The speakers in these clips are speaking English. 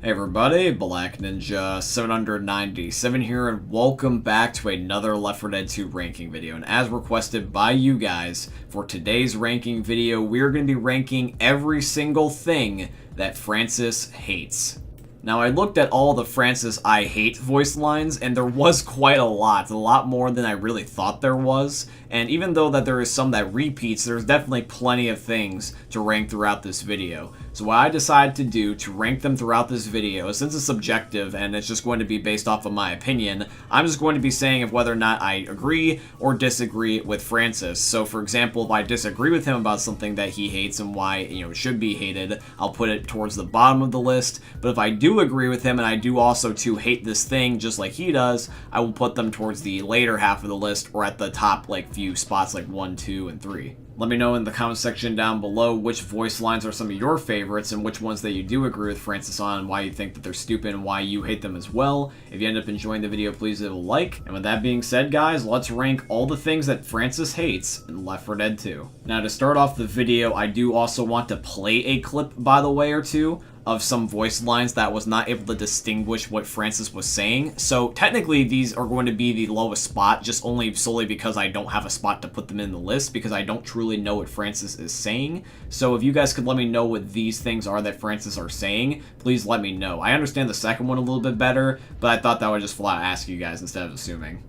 Hey everybody, Black Ninja 797 here, and welcome back to another Left 4 Dead 2 ranking video. And as requested by you guys, for today's ranking video, we're going to be ranking every single thing that Francis hates. Now, I looked at all the Francis I hate voice lines, and there was quite a lot more than I really thought there was. And even though that there is some that repeats, there's definitely plenty of things to rank throughout this video. So what I decided to do to rank them throughout this video, since it's subjective and it's just going to be based off of my opinion, I'm just going to be saying if whether or not I agree or disagree with Francis. So for example, if I disagree with him about something that he hates and why, it should be hated, I'll put it towards the bottom of the list. But if I do agree with him and I do also too hate this thing just like he does, I will put them towards the later half of the list or at the top few spots like 1, 2, and 3. Let me know in the comment section down below which voice lines are some of your favorites and which ones that you do agree with Francis on and why you think that they're stupid and why you hate them as well. If you end up enjoying the video, please leave a like. And with that being said, guys, let's rank all the things that Francis hates in Left 4 Dead 2. Now, to start off the video, I do also want to play a clip, by the way, or two of some voice lines that was not able to distinguish what Francis was saying. So technically these are going to be the lowest spot, just solely because I don't have a spot to put them in the list because I don't truly know what Francis is saying. So if you guys could let me know what these things are that Francis are saying, please let me know. I understand the second one a little bit better, but I thought that would just flat ask you guys instead of assuming.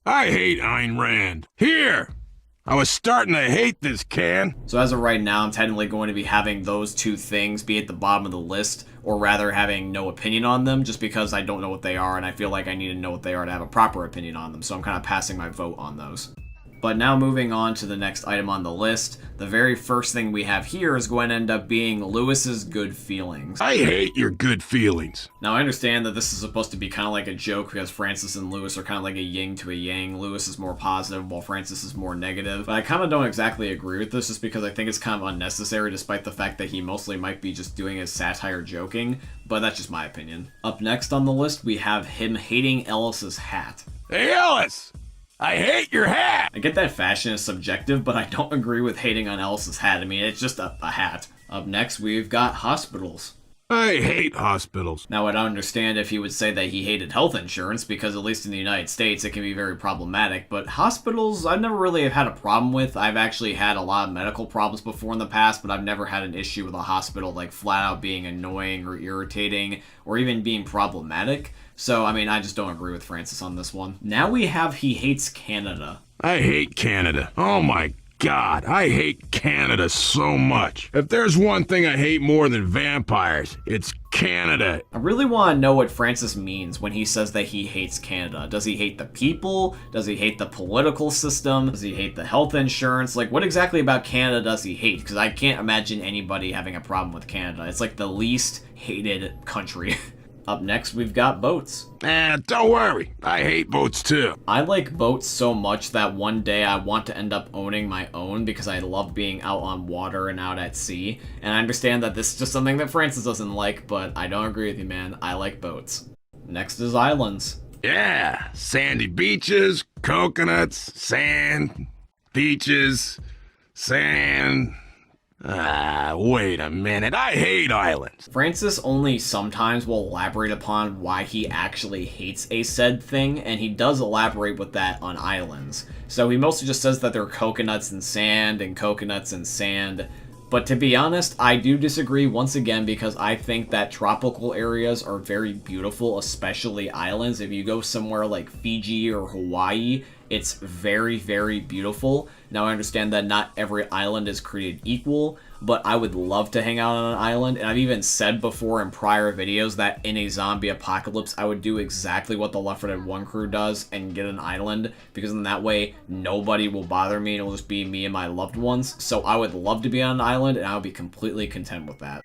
I hate Ein Rand. Here! I was starting to hate this can. So as of right now, I'm technically going to be having those two things be at the bottom of the list, or rather having no opinion on them, just because I don't know what they are, and I feel like I need to know what they are to have a proper opinion on them, so I'm kind of passing my vote on those. But now moving on to the next item on the list, the very first thing we have here is going to end up being Lewis's good feelings. I hate your good feelings. Now I understand that this is supposed to be kind of like a joke because Francis and Lewis are kind of like a yin to a yang. Lewis is more positive while Francis is more negative. But I kind of don't exactly agree with this just because I think it's kind of unnecessary despite the fact that he mostly might be just doing his satire joking. But that's just my opinion. Up next on the list, we have him hating Ellis's hat. Hey Ellis! I hate your hat! I get that fashion is subjective, but I don't agree with hating on Ellis's hat. I mean, it's just a hat. Up next, we've got hospitals. I hate hospitals. Now, I don't understand if he would say that he hated health insurance, because at least in the United States, it can be very problematic, but hospitals, I've never really had a problem with. I've actually had a lot of medical problems before in the past, but I've never had an issue with a hospital, flat out being annoying or irritating, or even being problematic. So, I mean, I just don't agree with Francis on this one. Now we have he hates Canada. I hate Canada. Oh my God, I hate Canada so much. If there's one thing I hate more than vampires, it's Canada. I really want to know what Francis means when he says that he hates Canada. Does he hate the people? Does he hate the political system? Does he hate the health insurance? What exactly about Canada does he hate? Because I can't imagine anybody having a problem with Canada. It's like the least hated country. Up next, we've got boats. Don't worry. I hate boats too. I like boats so much that one day I want to end up owning my own because I love being out on water and out at sea. And I understand that this is just something that Francis doesn't like, but I don't agree with you, man. I like boats. Next is islands. Yeah, sandy beaches, coconuts, sand, beaches, sand... wait a minute. I hate islands. Francis only sometimes will elaborate upon why he actually hates a said thing, and he does elaborate with that on islands. So he mostly just says that they're coconuts and sand and coconuts and sand. But to be honest, I do disagree once again because I think that tropical areas are very beautiful, especially islands. If you go somewhere like Fiji or Hawaii, it's very, very beautiful. Now, I understand that not every island is created equal, but I would love to hang out on an island. And I've even said before in prior videos that in a zombie apocalypse, I would do exactly what the Left 4 Dead 1 crew does and get an island, because in that way, nobody will bother me and it'll just be me and my loved ones. So I would love to be on an island, and I would be completely content with that.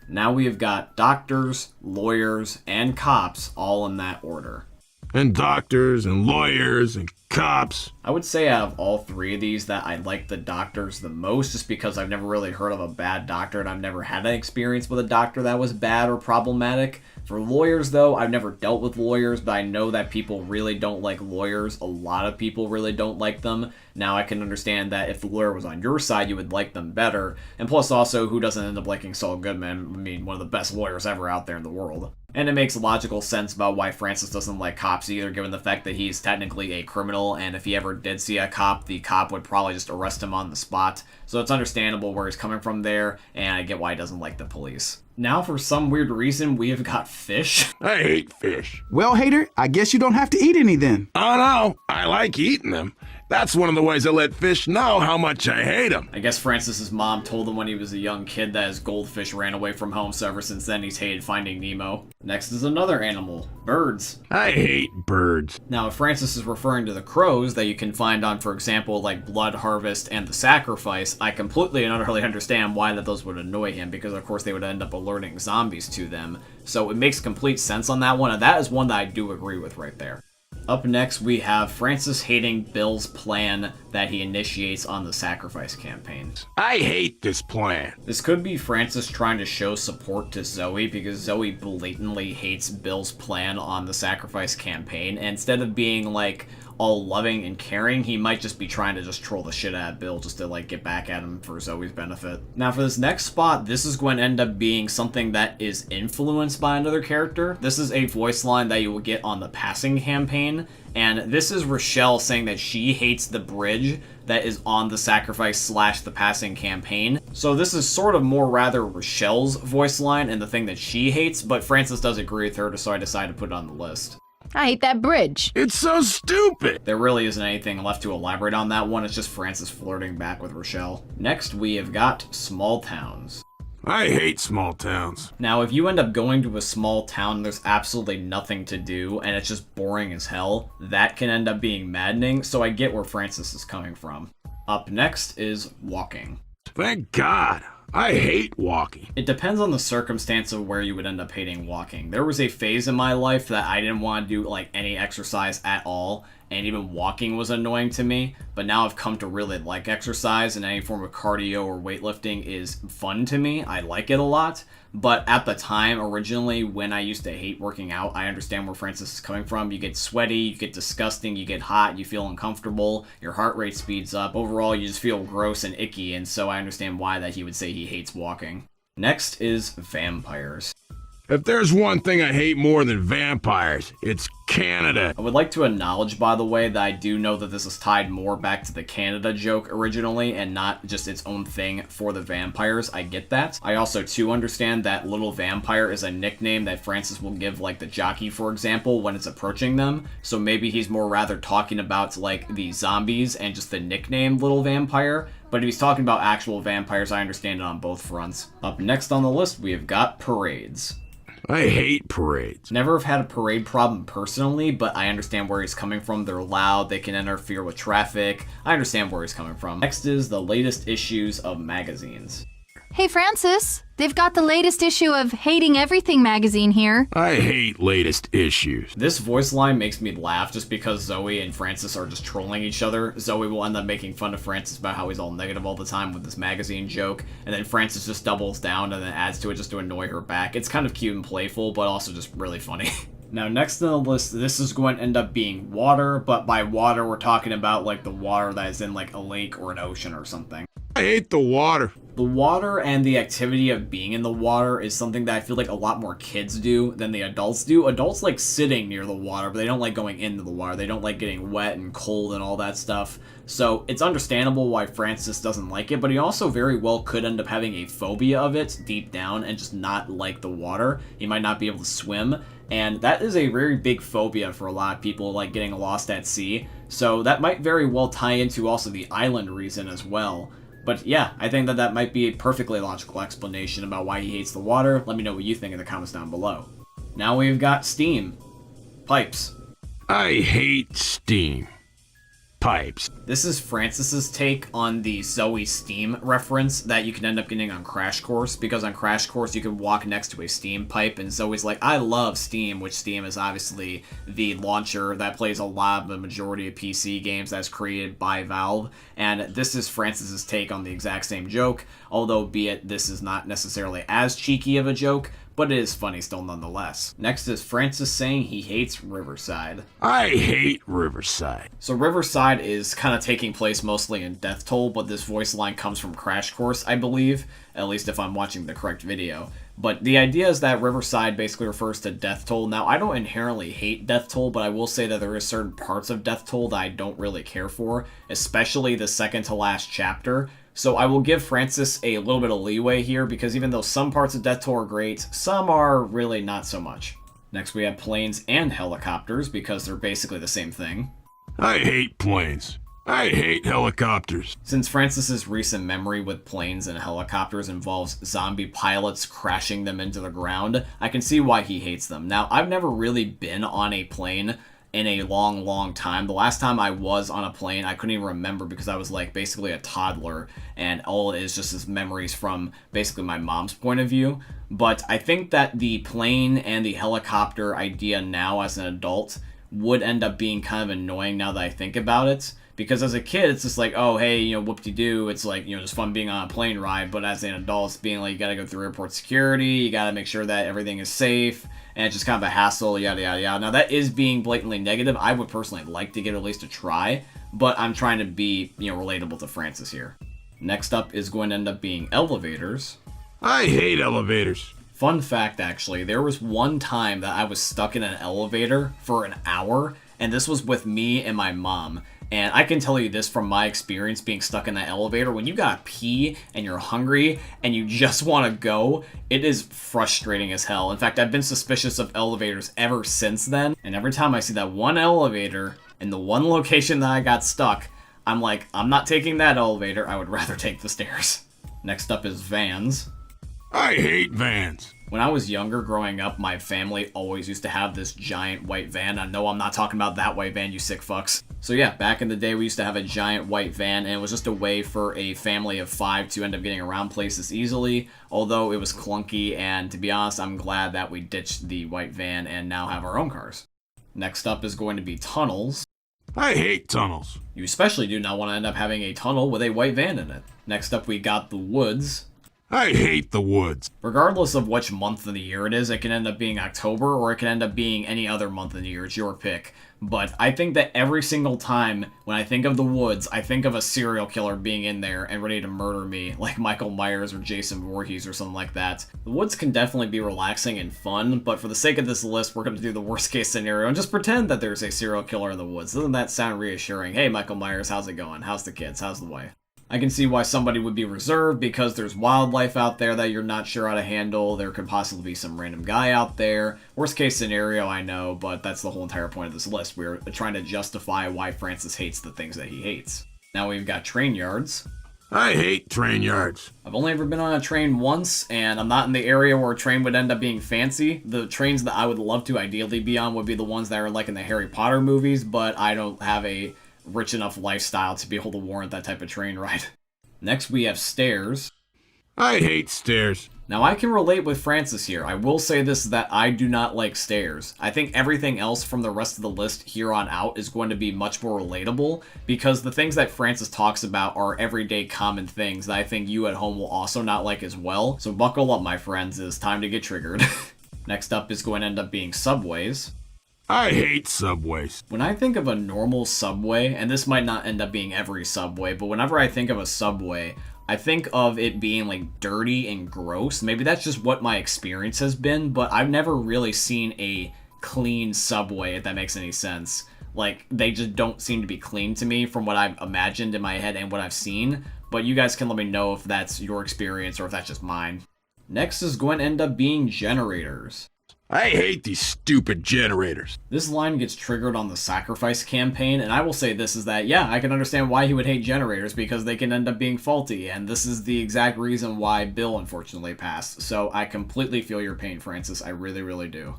Now we have got doctors, lawyers, and cops all in that order. And doctors and lawyers and cops. I would say out of all three of these that I like the doctors the most, just because I've never really heard of a bad doctor and I've never had an experience with a doctor that was bad or problematic. For lawyers, though, I've never dealt with lawyers, but I know that people really don't like lawyers. A lot of people really don't like them. Now, I can understand that if the lawyer was on your side, you would like them better. And plus, also, who doesn't end up liking Saul Goodman? I mean, one of the best lawyers ever out there in the world. And it makes logical sense about why Francis doesn't like cops either, given the fact that he's technically a criminal, and if he ever did see a cop, the cop would probably just arrest him on the spot. So it's understandable where he's coming from there, and I get why he doesn't like the police. Now, for some weird reason, we have got fish. I hate fish. Well, Hater, I guess you don't have to eat any then. Oh no, I like eating them. That's one of the ways I let fish know how much I hate them. I guess Francis's mom told him when he was a young kid that his goldfish ran away from home, so ever since then he's hated Finding Nemo. Next is another animal, birds. I hate birds. Now, if Francis is referring to the crows that you can find on, for example, like Blood Harvest and The Sacrifice, I completely and utterly understand why that those would annoy him, because of course they would end up alerting zombies to them. So it makes complete sense on that one, and that is one that I do agree with right there. Up next, we have Francis hating Bill's plan that he initiates on the Sacrifice campaign. I hate this plan. This could be Francis trying to show support to Zoe, because Zoe blatantly hates Bill's plan on the Sacrifice campaign, and instead of being like all loving and caring, he might just be trying to just troll the shit out of Bill just to like get back at him for Zoe's benefit. Now for this next spot, this is going to end up being something that is influenced by another character. This is a voice line that you will get on the Passing campaign, and this is Rochelle saying that she hates the bridge that is on the Sacrifice / the Passing campaign. So this is sort of more rather Rochelle's voice line and the thing that she hates, but Francis does agree with her, so I decided to put it on the list. I hate that bridge. It's so stupid. There really isn't anything left to elaborate on that one, it's just Francis flirting back with Rochelle. Next, we have got small towns. I hate small towns. Now, if you end up going to a small town and there's absolutely nothing to do, and it's just boring as hell, that can end up being maddening, so I get where Francis is coming from. Up next is walking. Thank God. I hate walking. It depends on the circumstance of where you would end up hating walking. There was a phase in my life that I didn't want to do like any exercise at all, and even walking was annoying to me, but now I've come to really like exercise, and any form of cardio or weightlifting is fun to me. I like it a lot, but at the time, originally, when I used to hate working out, I understand where Francis is coming from. You get sweaty, you get disgusting, you get hot, you feel uncomfortable, your heart rate speeds up. Overall, you just feel gross and icky, and so I understand why that he would say he hates walking. Next is vampires. If there's one thing I hate more than vampires, it's Canada. I would like to acknowledge, by the way, that I do know that this is tied more back to the Canada joke originally and not just its own thing for the vampires. I get that. I also, too, understand that Little Vampire is a nickname that Francis will give, like, the jockey, for example, when it's approaching them. So maybe he's more rather talking about, like, the zombies and just the nickname Little Vampire. But if he's talking about actual vampires, I understand it on both fronts. Up next on the list, we have got parades. I hate parades. Never have had a parade problem personally, but I understand where he's coming from. They're loud, they can interfere with traffic. I understand where he's coming from. Next is the latest issues of magazines. Hey, Francis. They've got the latest issue of Hating Everything magazine here. I hate latest issues. This voice line makes me laugh just because Zoe and Francis are just trolling each other. Zoe will end up making fun of Francis about how he's all negative all the time with this magazine joke, and then Francis just doubles down and then adds to it just to annoy her back. It's kind of cute and playful, but also just really funny. Now, next on the list, this is going to end up being water, but by water, we're talking about like the water that is in like a lake or an ocean or something. I hate the water. The water and the activity of being in the water is something that I feel like a lot more kids do than the adults do. Adults like sitting near the water, but they don't like going into the water. They don't like getting wet and cold and all that stuff. So it's understandable why Francis doesn't like it, but he also very well could end up having a phobia of it deep down and just not like the water. He might not be able to swim, and that is a very big phobia for a lot of people, like getting lost at sea. So that might very well tie into also the island reason as well. But yeah, I think that that might be a perfectly logical explanation about why he hates the water. Let me know what you think in the comments down below. Now we've got steam. Pipes. I hate steam. Pipes. This is Francis's take on the Zoe Steam reference that you can end up getting on Crash Course, because on Crash Course you can walk next to a steam pipe, and Zoe's like, I love Steam, which Steam is obviously the launcher that plays a lot of the majority of PC games that's created by Valve, and this is Francis's take on the exact same joke, although be it this is not necessarily as cheeky of a joke, but it is funny still nonetheless. Next is Francis saying he hates Riverside. I hate Riverside. So Riverside is kind of taking place mostly in Death Toll, but this voice line comes from Crash Course, I believe, at least if I'm watching the correct video. But the idea is that Riverside basically refers to Death Toll. Now, I don't inherently hate Death Toll, but I will say that there are certain parts of Death Toll that I don't really care for, especially the second to last chapter. So I will give Francis a little bit of leeway here, because even though some parts of Death Toll are great, some are really not so much. Next we have planes and helicopters, because they're basically the same thing. I hate planes. I hate helicopters. Since Francis's recent memory with planes and helicopters involves zombie pilots crashing them into the ground, I can see why he hates them. Now, I've never really been on a plane in a long time. The last time I was on a plane, I couldn't even remember because I was like basically a toddler, and all it is just his memories from basically my mom's point of view. But I think that the plane and the helicopter idea now as an adult would end up being kind of annoying now that I think about it. Because as a kid, it's just like, oh, hey, you know, whoop-de-doo, it's like, you know, just fun being on a plane ride. But as an adult, it's being like, you gotta go through airport security, you gotta make sure that everything is safe, and it's just kind of a hassle, yada, yada, yada. Now, that is being blatantly negative. I would personally like to give it at least a try, but I'm trying to be, you know, relatable to Francis here. Next up is going to end up being elevators. I hate elevators. Fun fact, actually, there was one time that I was stuck in an elevator for an hour, and this was with me and my mom. And I can tell you this from my experience being stuck in that elevator, when you gotta pee and you're hungry and you just want to go, it is frustrating as hell. In fact, I've been suspicious of elevators ever since then, and every time I see that one elevator in the one location that I got stuck, I'm like, I'm not taking that elevator, I would rather take the stairs. Next up is vans. I hate vans. When I was younger, growing up, my family always used to have this giant white van. I know I'm not talking about that white van, you sick fucks. So yeah, back in the day, we used to have a giant white van, and it was just a way for a family of 5 to end up getting around places easily, although it was clunky, and to be honest, I'm glad that we ditched the white van and now have our own cars. Next up is going to be tunnels. I hate tunnels. You especially do not want to end up having a tunnel with a white van in it. Next up, we got the woods. I hate the woods. Regardless of which month of the year it is, it can end up being October or it can end up being any other month of the year. It's your pick. But I think that every single time when I think of the woods, I think of a serial killer being in there and ready to murder me, like Michael Myers or Jason Voorhees or something like that. The woods can definitely be relaxing and fun, but for the sake of this list, we're going to do the worst case scenario and just pretend that there's a serial killer in the woods. Doesn't that sound reassuring? Hey, Michael Myers, how's it going? How's the kids? How's the wife? I can see why somebody would be reserved, because there's wildlife out there that you're not sure how to handle. There could possibly be some random guy out there. Worst case scenario, I know, but that's the whole entire point of this list. We're trying to justify why Francis hates the things that he hates. Now we've got train yards. I hate train yards. I've only ever been on a train once, and I'm not in the area where a train would end up being fancy. The trains that I would love to ideally be on would be the ones that are like in the Harry Potter movies, but I don't have a rich enough lifestyle to be able to warrant that type of train ride. Next we have stairs. I hate stairs. Now I can relate with Francis here. I will say this, that I do not like stairs. I think everything else from the rest of the list here on out is going to be much more relatable, because the things that Francis talks about are everyday common things that I think you at home will also not like as well. So buckle up, my friends, it's time to get triggered. Next up is going to end up being subways. I hate subways. When I think of a normal subway, and this might not end up being every subway, but whenever I think of a subway, I think of it being like dirty and gross. Maybe that's just what my experience has been, but I've never really seen a clean subway, if that makes any sense. Like, they just don't seem to be clean to me from what I've imagined in my head and what I've seen, but you guys can let me know if that's your experience or if that's just mine. Next is going to end up being generators. I hate these stupid generators. This line gets triggered on the sacrifice campaign, and I will say this is that, yeah, I can understand why he would hate generators, because they can end up being faulty, and this is the exact reason why Bill unfortunately passed. So I completely feel your pain, Francis. I really, really do.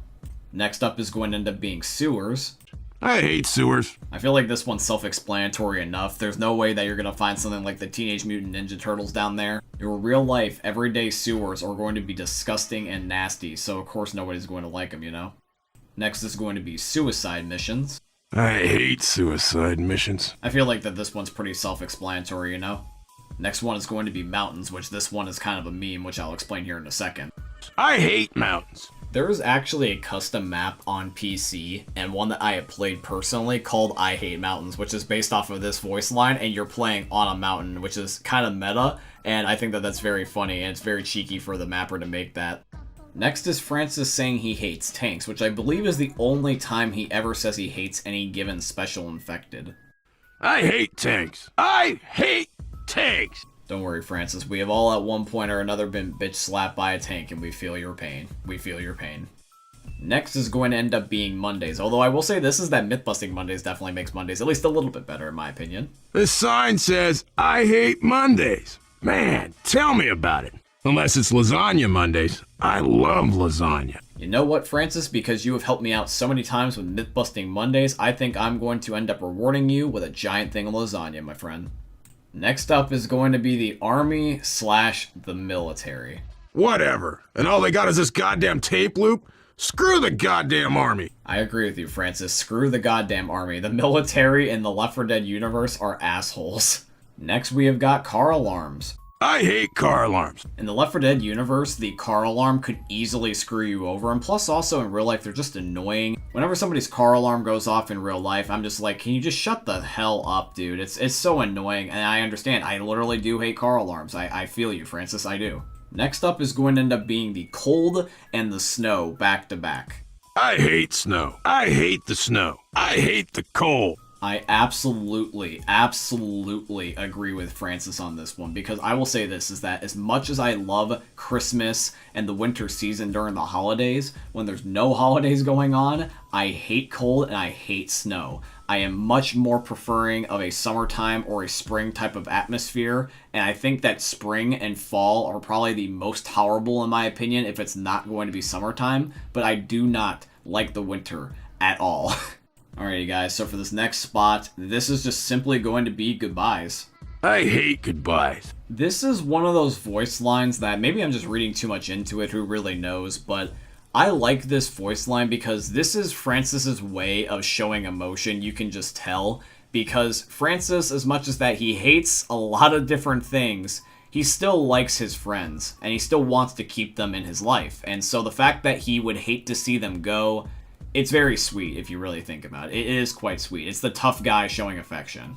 Next up is going to end up being sewers. I hate sewers. I feel like this one's self-explanatory enough. There's no way that you're going to find something like the Teenage Mutant Ninja Turtles down there. Your real life, everyday sewers are going to be disgusting and nasty, so of course nobody's going to like them, you know? Next is going to be suicide missions. I hate suicide missions. I feel like that this one's pretty self-explanatory, you know? Next one is going to be mountains, which this one is kind of a meme, which I'll explain here in a second. I hate mountains. There is actually a custom map on PC, and one that I have played personally, called I Hate Mountains, which is based off of this voice line, and you're playing on a mountain, which is kind of meta, and I think that that's very funny, and it's very cheeky for the mapper to make that. Next is Francis saying he hates tanks, which I believe is the only time he ever says he hates any given special infected. I hate tanks. I hate tanks. Don't worry, Francis. We have all at one point or another been bitch slapped by a tank, and we feel your pain. We feel your pain. Next is going to end up being Mondays, although I will say this is that Mythbusting Mondays definitely makes Mondays at least a little bit better, in my opinion. This sign says, I hate Mondays. Man, tell me about it. Unless it's Lasagna Mondays. I love lasagna. You know what, Francis? Because you have helped me out so many times with Mythbusting Mondays, I think I'm going to end up rewarding you with a giant thing of lasagna, my friend. Next up is going to be the Army / the military. Whatever. And all they got is this goddamn tape loop? Screw the goddamn Army. I agree with you, Francis. Screw the goddamn Army. The military in the Left 4 Dead universe are assholes. Next, we have got car alarms. I hate car alarms. In the Left 4 Dead universe, the car alarm could easily screw you over, and plus also in real life, they're just annoying. Whenever somebody's car alarm goes off in real life, I'm just like, can you just shut the hell up, dude? It's so annoying, and I understand. I literally do hate car alarms. I feel you, Francis, I do. Next up is going to end up being the cold and the snow back to back. I hate snow. I hate the snow. I hate the cold. I absolutely agree with Francis on this one, because I will say this, is that as much as I love Christmas and the winter season during the holidays, when there's no holidays going on, I hate cold and I hate snow. I am much more preferring of a summertime or a spring type of atmosphere, and I think that spring and fall are probably the most tolerable in my opinion if it's not going to be summertime, but I do not like the winter at all. Alrighty guys, so for this next spot, this is just simply going to be goodbyes. I hate goodbyes. This is one of those voice lines that maybe I'm just reading too much into it, who really knows, but I like this voice line because this is Francis's way of showing emotion, you can just tell, because Francis, as much as that he hates a lot of different things, he still likes his friends, and he still wants to keep them in his life, and so the fact that he would hate to see them go, it's very sweet if you really think about it. It is quite sweet. It's the tough guy showing affection.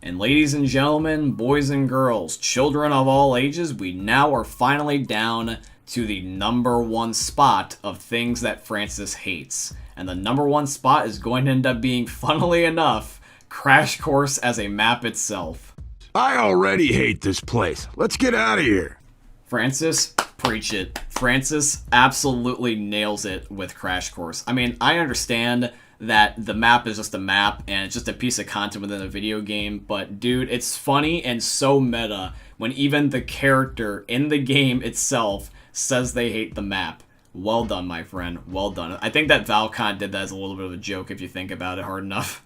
And ladies and gentlemen, boys and girls, children of all ages, we now are finally down to the #1 spot of things that Francis hates. And the #1 spot is going to end up being, funnily enough, Crash Course as a map itself. I already hate this place. Let's get out of here. Francis, preach it. Francis absolutely nails it with Crash Course. I mean, I understand that the map is just a map and it's just a piece of content within a video game, but dude, it's funny and so meta when even the character in the game itself says they hate the map. Well done, my friend. Well done. I think that Valcon did that as a little bit of a joke if you think about it hard enough.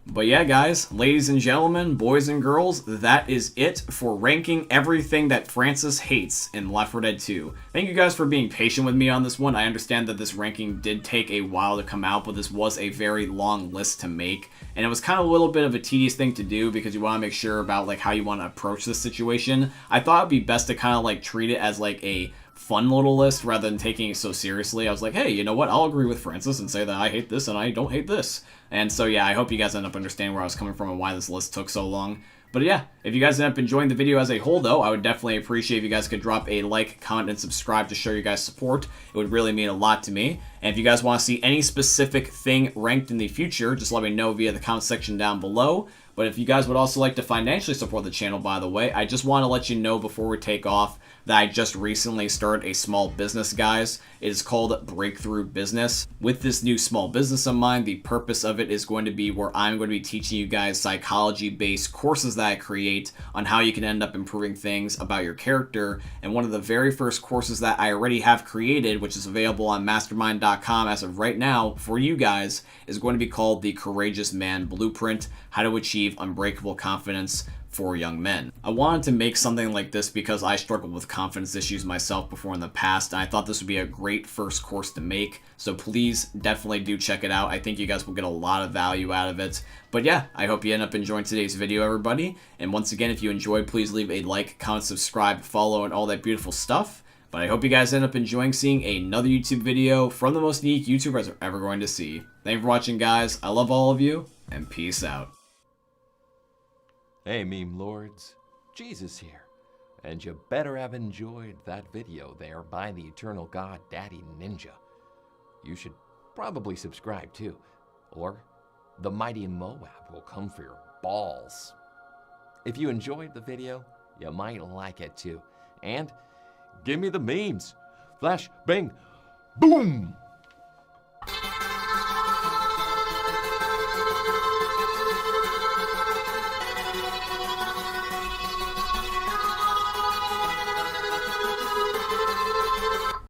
But yeah, guys, ladies and gentlemen, boys and girls, that is it for ranking everything that Francis hates in Left 4 Dead 2. Thank you guys for being patient with me on this one. I understand that this ranking did take a while to come out, but this was a very long list to make. And it was kind of a little bit of a tedious thing to do because you want to make sure about like how you want to approach this situation. I thought it'd be best to kind of like treat it as like a fun little list rather than taking it so seriously. I was like, hey, you know what? I'll agree with Francis and say that I hate this and I don't hate this. And so yeah, I hope you guys end up understanding where I was coming from and why this list took so long. But yeah, if you guys end up enjoying the video as a whole though, I would definitely appreciate if you guys could drop a like, comment, and subscribe to show you guys support. It would really mean a lot to me. And if you guys want to see any specific thing ranked in the future, just let me know via the comment section down below. But if you guys would also like to financially support the channel, by the way, I just want to let you know before we take off that I just recently started a small business, guys. It is called Breakthrough Business. With this new small business of mine, the purpose of it is going to be where I'm going to be teaching you guys psychology-based courses that I create on how you can end up improving things about your character. And one of the very first courses that I already have created, which is available on mastermind.com as of right now for you guys, is going to be called the Courageous Man Blueprint: How to Achieve Unbreakable Confidence for Young Men. I wanted to make something like this because I struggled with confidence issues myself before in the past, and I thought this would be a great first course to make, so please definitely do check it out. I think you guys will get a lot of value out of it. But yeah, I hope you end up enjoying today's video, everybody. And once again, if you enjoyed, please leave a like, comment, subscribe, follow, and all that beautiful stuff. But I hope you guys end up enjoying seeing another YouTube video from the most unique YouTubers are ever going to see. Thank you for watching, guys. I love all of you, and peace out. Hey, meme lords. Jesus here. And you better have enjoyed that video there by the Eternal God Daddy Ninja. You should probably subscribe too, or the mighty Moab will come for your balls. If you enjoyed the video, you might like it too. And give me the memes. Flash, bang, boom!